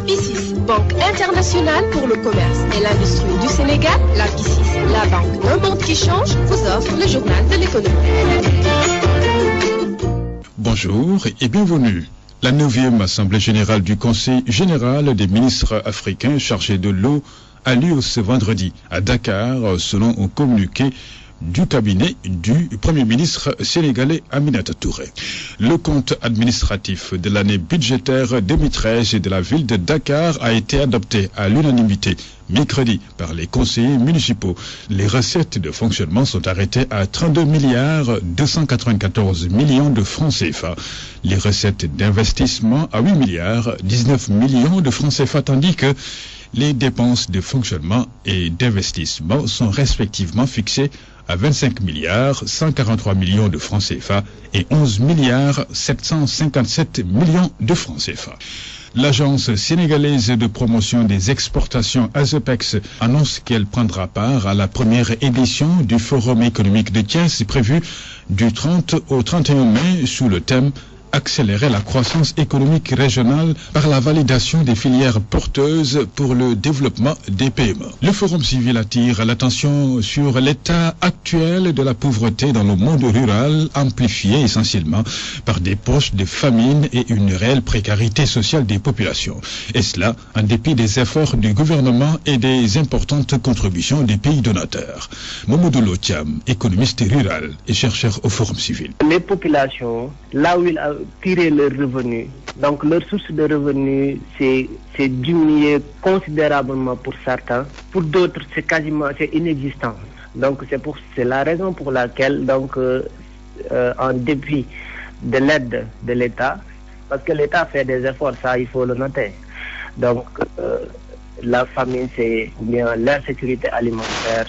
BICIS, Banque internationale pour le commerce et l'industrie du Sénégal, la BICIS, la banque Le Monde qui change, vous offre le journal de l'économie. Bonjour et bienvenue. La 9e Assemblée générale du Conseil général des ministres africains chargés de l'eau a lieu ce vendredi à Dakar, selon un communiqué du cabinet du Premier ministre sénégalais Aminata Touré. Le compte administratif de l'année budgétaire 2013 de la ville de Dakar a été adopté à l'unanimité mercredi par les conseillers municipaux. Les recettes de fonctionnement sont arrêtées à 32 milliards 294 millions de francs CFA. Les recettes d'investissement à 8 milliards 19 millions de francs CFA, tandis que les dépenses de fonctionnement et d'investissement sont respectivement fixées à 25 milliards 143 millions de francs CFA et 11 milliards 757 millions de francs CFA. L'agence sénégalaise de promotion des exportations ASEPEX annonce qu'elle prendra part à la première édition du Forum économique de Thiès prévu du 30 au 31 mai sous le thème accélérer la croissance économique régionale par la validation des filières porteuses pour le développement des PME. Le Forum civil attire l'attention sur l'état actuel de la pauvreté dans le monde rural, amplifié essentiellement par des poches de famine et une réelle précarité sociale des populations. Et cela en dépit des efforts du gouvernement et des importantes contributions des pays donateurs. Mamadou Lotiam, économiste rural et chercheur au Forum civil. Les populations, là où ils tirer leurs revenus. Donc leur source de revenus c'est diminué considérablement pour certains. Pour d'autres, c'est inexistant. Donc c'est la raison pour laquelle en dépit de l'aide de l'État, parce que l'État fait des efforts, ça il faut le noter. Donc la famine, l'insécurité alimentaire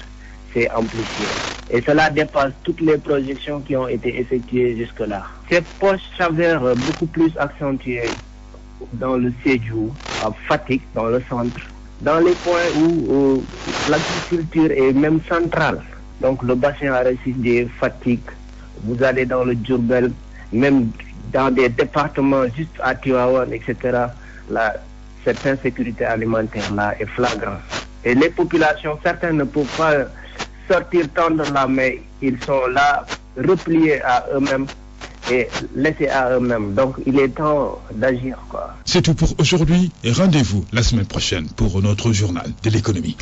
s'est amplifiée. Et cela dépasse toutes les projections qui ont été effectuées jusque-là. Ces poches s'avèrent beaucoup plus accentuées dans le Sédhiou, à Fatick, dans le centre, dans les points où l'agriculture est même centrale. Donc le bassin arachidier, Fatick, vous allez dans le Diourbel, même dans des départements juste à Tivaouane, etc. Cette insécurité alimentaire-là est flagrante. Et les populations, certains ne peuvent pas sortir tendre la main, ils sont là, repliés à eux-mêmes et laissés à eux-mêmes. Donc il est temps d'agir, quoi. C'est tout pour aujourd'hui et rendez-vous la semaine prochaine pour notre journal de l'économie.